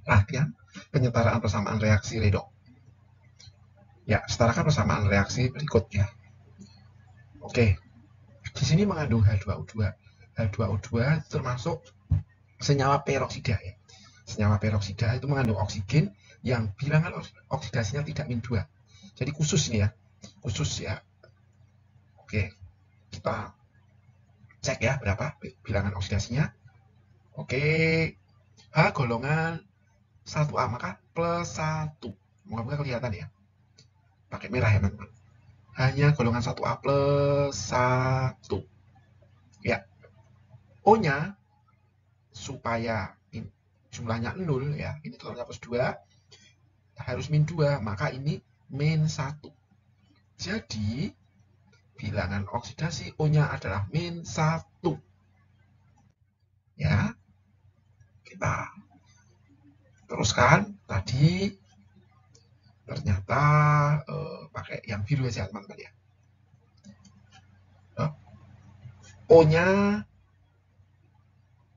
Perhatian penyetaraan persamaan reaksi redox. Ya, setarakan persamaan reaksi berikutnya. Oke, di sini mengandung H2O2. H2O2 termasuk senyawa peroksida ya. Senyawa peroksida itu mengandung oksigen yang bilangan oksidasinya tidak min 2. Jadi khusus ini ya. Khusus ya. Oke, kita cek ya berapa bilangan oksidasinya. Oke, H golongan 1A maka plus 1. Moga-moga kelihatan ya. Pakai merah ya teman-teman. Hanya golongan 1A plus 1. Ya. O-nya supaya jumlahnya 0 ya. Ini totalnya plus 2. Harus min 2. Maka ini min 1. Jadi bilangan oksidasi O-nya adalah min 1. Ya. Kita teruskan tadi ternyata pakai yang biru aja teman-teman ya. O-nya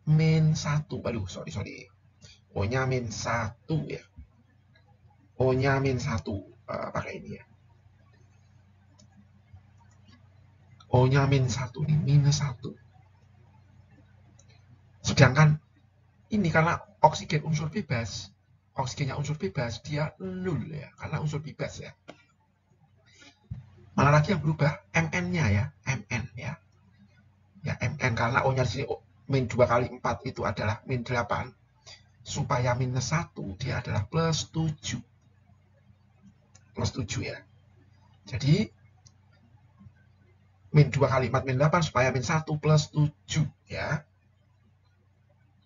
min 1. Aduh, sorry. O-nya min 1 ya. O-nya min 1. Pakai ini ya. O-nya min 1 nih, minus 1. Sedangkan ini karena oksigen unsur bebas, oksigennya unsur bebas, dia 0 ya, karena unsur bebas ya. Mana lagi yang berubah? Mn-nya ya, Mn ya. Ya, Mn karena O-nya di sini min 2 kali 4 itu adalah min 8. Supaya minus 1, dia adalah plus 7. Plus 7 ya. Jadi, min 2 kali 4 min 8 supaya min 1 plus 7 ya.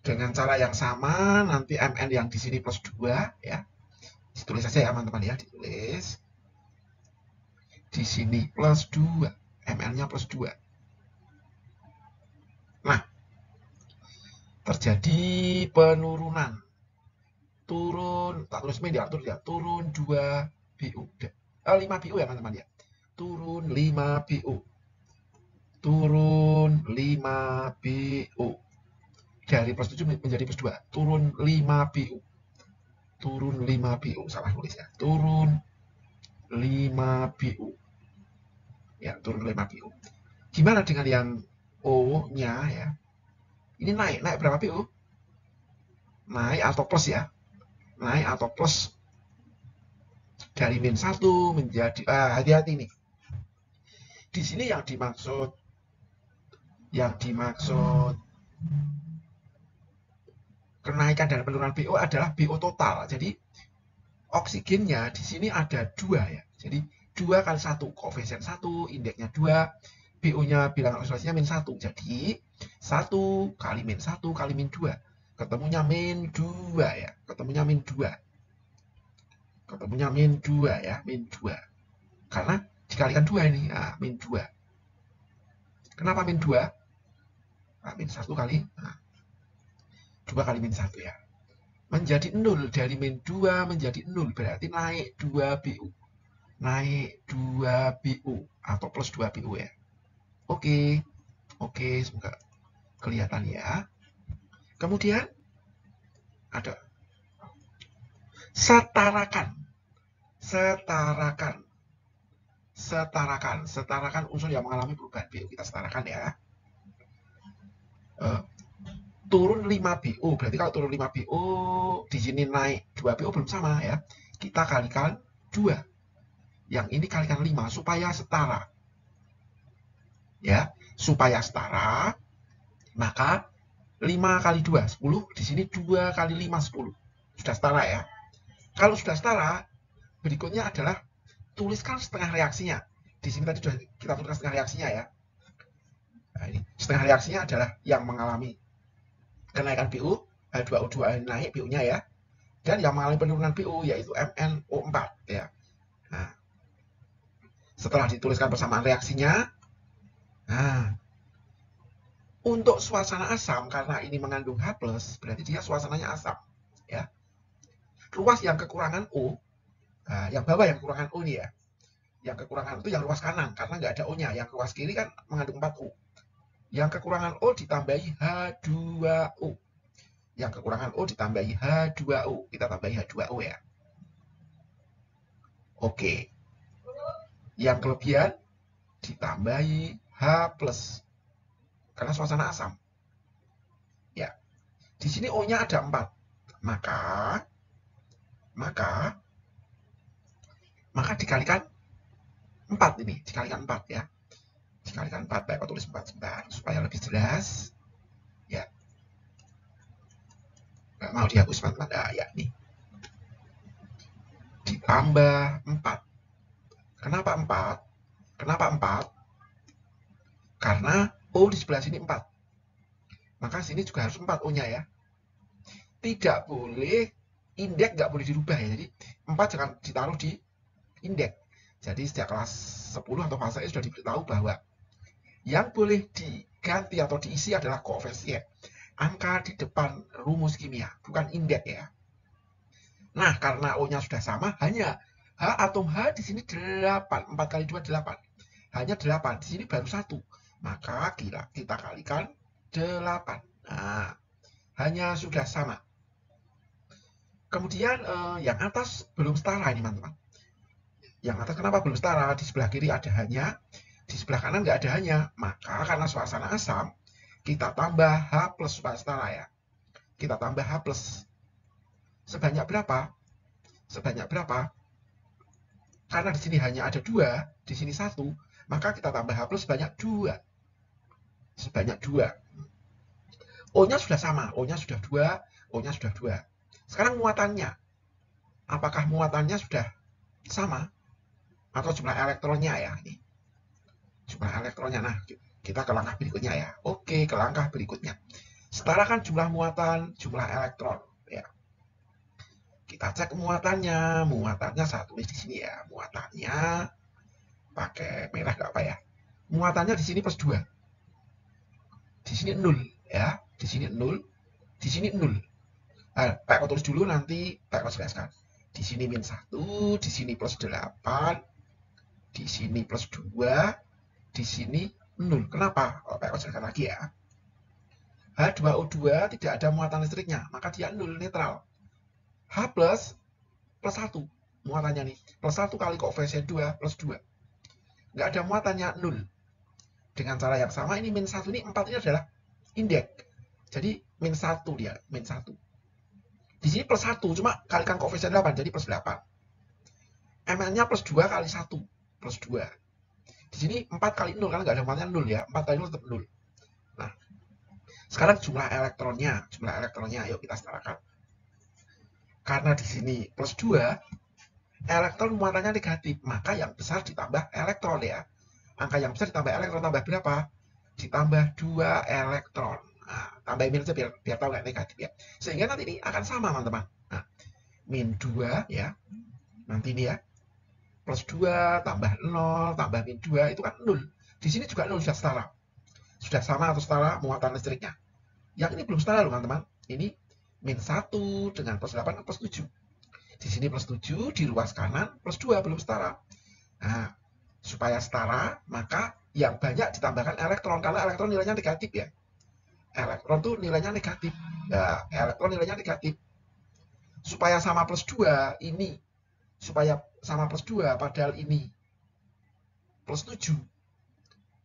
Dengan cara yang sama, nanti Mn yang di sini plus 2 ya. Ditulis saja ya teman-teman ya, ditulis. Di sini plus 2, Mn-nya plus 2. Nah, terjadi penurunan. Turun, tak tulis min diatur ya, turun 2 BU. 5 BU ya teman-teman ya. Turun 5 BU. Turun 5 BU. Dari plus 7 menjadi plus 2. Turun 5 BU. Turun 5 BU. Salah nulis ya. Turun 5 BU. Ya, turun 5 BU. Gimana dengan yang O-nya ya? Ini naik berapa BU? Naik atau plus ya? Naik atau plus dari min 1 menjadi hati-hati nih. Di sini yang dimaksud kenaikan dan penurunan BO adalah BO total. Jadi oksigennya di sini ada 2 ya. Jadi 2 kali 1, koefisien 1, indeksnya 2, BO-nya bilangan oksidasinya min 1. Jadi 1 kali min 1 kali min 2. Ketemunya min 2 ya. Ketemunya min 2 ya, min 2. Karena dikalikan 2 ini, min 2. Kenapa min 2? Min 1 kali, 2 kali min 1 ya. Menjadi 0, dari min 2 menjadi 0, berarti naik 2 BU. Naik 2 BU, atau plus 2 BU ya. Oke, semoga kelihatan ya. Kemudian ada setarakan unsur yang mengalami perubahan BU. Kita setarakan ya. Turun 5 BU, berarti kalau turun 5 BU di sini naik 2 BU belum sama ya. Kita kalikan 2. Yang ini kalikan 5 supaya setara. Ya, supaya setara, maka 5 kali 2, 10. Di sini 2 kali 5, 10. Sudah setara ya. Kalau sudah setara, berikutnya adalah tuliskan setengah reaksinya. Di sini tadi sudah kita tuliskan setengah reaksinya ya. Nah, ini setengah reaksinya adalah yang mengalami kenaikan BU, H2O2 naik BU-nya ya. Dan yang mengalami penurunan BU yaitu MnO4 ya. Nah, setelah dituliskan persamaan reaksinya, nah, untuk suasana asam, karena ini mengandung H+, berarti dia suasananya asam. Ya. Ruas yang kekurangan O, yang bawah yang kekurangan O nih ya. Yang kekurangan itu yang ruas kanan, karena nggak ada O-nya. Yang ruas kiri kan mengandung 4O. Yang kekurangan O ditambahi H2O. Yang kekurangan O ditambahi H2O. Kita tambahi H2O ya. Oke. Yang kelebihan ditambahi H+. Karena suasana asam. Ya. Di sini O-nya ada 4. Maka dikalikan 4 ini. Dikalikan 4 ya. Dikalikan 4. Baik, aku tulis 4 sebentar. Supaya lebih jelas. Ya. Nggak mau dihapus teman-teman. Nah, ya, nih. Ditambah 4. Kenapa 4? Kenapa 4? Karena O di sebelah sini 4. Maka sini juga harus 4 O-nya ya. Tidak boleh, indeks nggak boleh dirubah ya. Jadi 4 jangan ditaruh di indeks. Jadi sejak kelas 10 atau fase E sudah diberitahu bahwa yang boleh diganti atau diisi adalah koefisien. Angka di depan rumus kimia, bukan indeks ya. Nah, karena O-nya sudah sama, hanya H atom H di sini 8. 4 kali 2, 8. Hanya 8. Di sini baru 1. Maka kita kalikan 8. Nah, hanya sudah sama. Kemudian yang atas belum setara ini, teman-teman. Yang atas kenapa belum setara? Di sebelah kiri ada hanya, di sebelah kanan nggak ada hanya. Maka karena suasana asam, kita tambah H+ supaya setara ya. Kita tambah H+. Sebanyak berapa? Sebanyak berapa? Karena di sini hanya ada 2, di sini 1, maka kita tambah H+ sebanyak 2. Sebanyak 2. O-nya sudah sama, O-nya sudah 2, O-nya sudah 2. Sekarang muatannya. Apakah muatannya sudah sama? Atau jumlah elektronnya ya? Ini. Jumlah elektronnya. Nah, kita ke langkah berikutnya ya. Oke, ke langkah berikutnya. Setarakan jumlah muatan, jumlah elektron. Ya. Kita cek muatannya. Muatannya saya tulis di sini ya. Muatannya pakai merah nggak apa ya? Muatannya di sini plus 2. Di sini 0 ya. Di sini 0. Di sini 0. Pak tulis dulu nanti Pak jelaskan. Di sini min 1, di sini plus 8, di sini plus 2, di sini 0. Kenapa? Oh, Pak jelaskan lagi ya. H2O2 tidak ada muatan listriknya, maka dia 0, netral. H plus 1 muatannya nih. Plus 1 kali koefisien 2 plus 2. Nggak ada muatannya 0. Dengan cara yang sama ini min 1 ini 4 ini adalah indeks. Jadi min 1 dia, min 1. Di sini plus 1, cuma kalikan koefisien 8, jadi plus 8. ML-nya plus 2 kali 1, plus 2. Di sini 4 kali 0, karena nggak ada muatannya 0 ya. 4 kali 0 tetap 0. Nah, sekarang jumlah elektronnya, yuk kita setarakan. Karena di sini plus 2, elektron muatannya negatif, maka yang besar ditambah elektron ya. Angka yang besar ditambah elektron, tambah berapa? Ditambah 2 elektron. Nah, tambah minus biar tahu nggak negatif ya. Sehingga nanti ini akan sama, teman-teman. Nah, min 2 ya. Nanti ini ya. Plus 2 tambah 0 tambah min 2 itu kan 0. Di sini juga 0 sudah setara. Sudah sama atau setara muatan listriknya. Yang ini belum setara loh, teman-teman. Ini min 1 dengan plus 8 plus 7. Di sini plus 7, di ruas kanan plus 2 belum setara. Nah, supaya setara, maka yang banyak ditambahkan elektron. Karena elektron nilainya negatif ya. Elektron tuh nilainya negatif. Nah, elektron nilainya negatif. Supaya sama plus 2, ini. Supaya sama plus 2, padahal ini plus 7.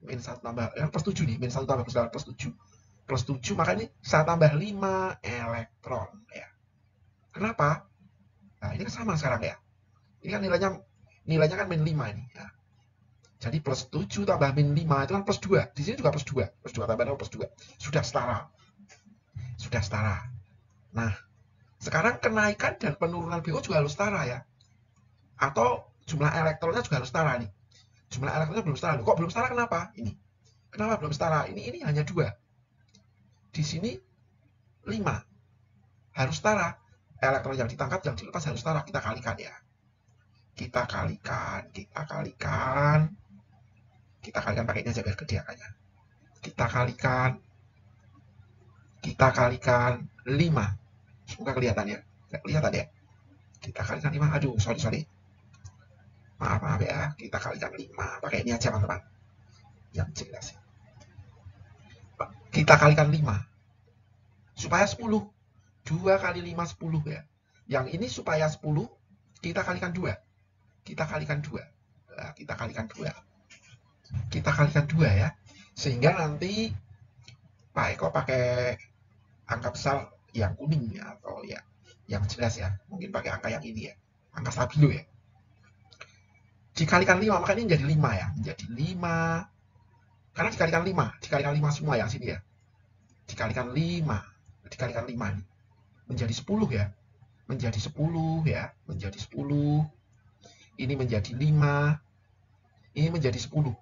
Min 1 tambah, plus 7 nih. Min 1 tambah plus 8 plus 7. Plus 7, maka ini saya tambah 5 elektron. Ya. Kenapa? Nah, ini kan sama sekarang ya. Ini kan nilainya kan min 5 ini. Ya. Jadi plus 7 tambah min 5 itu kan plus 2. Di sini juga plus 2. Plus 2 tambah 0 plus 2. Sudah setara. Sudah setara. Nah, sekarang kenaikan dan penurunan BO juga harus setara ya. Atau jumlah elektronnya juga harus setara nih. Jumlah elektronnya belum setara. Kok belum setara kenapa? Ini. Kenapa belum setara? Ini hanya 2. Di sini 5. Harus setara. Elektron yang ditangkap, yang dilepas harus setara. Kita kalikan ya. Kita kalikan pakai ini aja biar gede angkanya. Kita kalikan 5. Semoga kelihatan ya. Nggak kelihatan ya. Kita kalikan 5. Aduh, sorry. Maaf ya. Kita kalikan 5. Pakai ini aja, teman-teman. Yang jelas ya. Kita kalikan 5. Supaya 10. 2 kali 5, 10 ya. Yang ini supaya 10, kita kalikan 2. Kita kalikan 2. Nah, kita kalikan 2. Kita kalikan 2 ya. Sehingga nanti Pak Eko pakai angka besar yang kuning ya, atau ya yang jelas ya. Mungkin pakai angka yang ini ya. Angka stabilo ya. Dikalikan 5, maka ini menjadi 5 ya. Menjadi 5. Karena dikalikan 5. Dikalikan 5 semua yang sini ya. Dikalikan 5. Dikalikan 5 nih. Menjadi 10 ya. Menjadi 10 ya. Menjadi 10. Ini menjadi 5. Ini menjadi 10.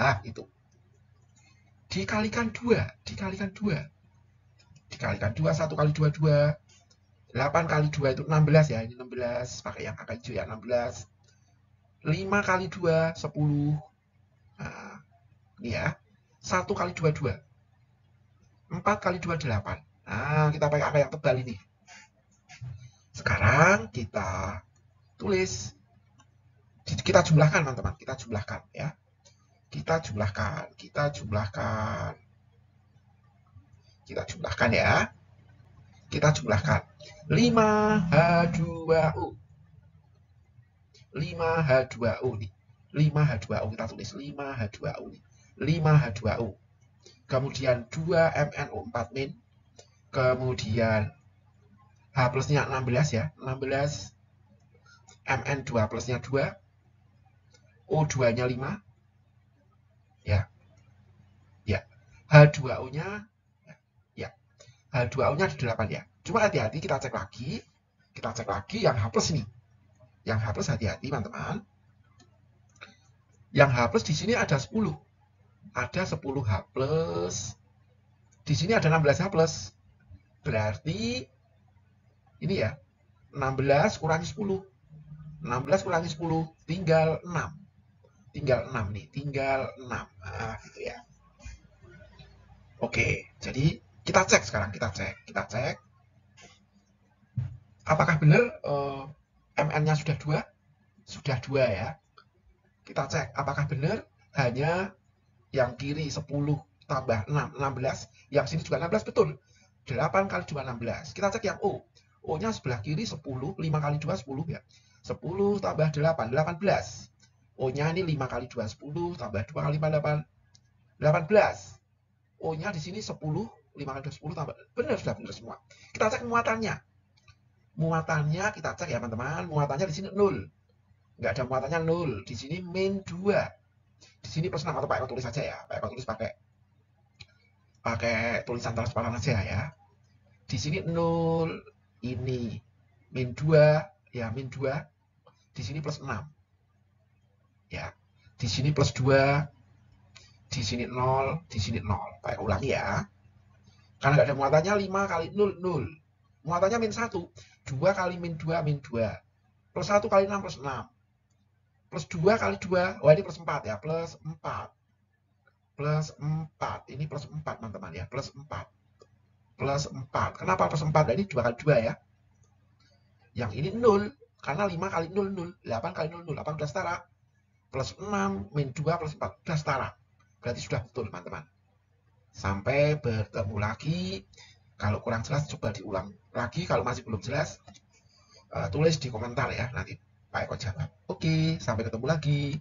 Ah, itu. Dikalikan 2. Dikalikan 2. Dikalikan 2. 1 kali 2, 2. 8 kali 2 itu 16 ya. Ini 16. Pakai yang angka hijau ya. 16. 5 kali 2, 10. Nah, ini ya. 1 kali 2, 2. 4 kali 2, 8. Nah, kita pakai angka yang tebal ini. Sekarang kita tulis. Kita jumlahkan, teman-teman. Kita jumlahkan ya. Kita jumlahkan. Kita jumlahkan. Kita jumlahkan ya. Kita jumlahkan. 5H2O. 5H2O nih. 5H2O kita tulis 5H2O nih. 5H2O. Kemudian 2MnO4 min. Kemudian H plusnya 16 ya. 16. Mn2 plusnya 2. O2-nya 5. Ya. Ya. H2O-nya ya. H2O-nya ada 8 ya. Cuma hati-hati kita cek lagi. Kita cek lagi yang H plus ini. Yang H plus hati-hati, teman-teman. Yang H plus di sini ada 10. Ada 10 H plus. Di sini ada 16 H plus. Berarti ini ya. 16 kurangi 10. 16 kurangi 10 tinggal 6. Tinggal 6 nih, tinggal 6. Nah, gitu ya. Oke, jadi kita cek sekarang, kita cek. Apakah benar MN-nya sudah 2? Sudah 2 ya. Kita cek apakah benar hanya yang kiri 10 tambah 6, 16. Yang sini juga 16, betul. 8 kali 2, 16. Kita cek yang O. O-nya sebelah kiri 10, 5 kali 2, 10 ya. 10 tambah 8, 18. O-nya ini 5 kali 2, 10 tambah 2 kali 8, 18. O-nya di sini 10, 5 kali 2, 10 tambah. Benar, sudah benar semua. Kita cek muatannya. Muatannya kita cek ya, teman-teman. Muatannya di sini 0. Nggak ada muatannya 0. Di sini min 2. Di sini plus 6 atau Pak Eko tulis saja ya. Pak Eko tulis pakai tulisan transparan aja ya. Di sini 0. Ini min 2 ya, min 2. Di sini plus 6. Ya. Di sini plus 2. Di sini 0, di sini 0. Pak Eko ulangi ya. Karena nggak ada muatannya 5 kali 0, 0. Muatannya min 1. 2 kali min 2, min 2. Plus 1 kali 6, plus 6. Plus 2 kali 2. Wah, ini plus 4 ya. Plus 4. Plus 4. Ini plus 4, teman-teman ya. Plus 4. Plus 4. Kenapa plus 4? Nah, ini 2 kali 2 ya. Yang ini 0. Karena 5 kali 0, 0. 8 kali 0, 0. 8 sudah setara. Plus 6, min 2, plus 4. Sudah setara. Berarti sudah betul, teman-teman. Sampai bertemu lagi. Kalau kurang jelas, coba diulang lagi. Kalau masih belum jelas, tulis di komentar ya. Nanti Pak Eko jawab. Oke, sampai ketemu lagi.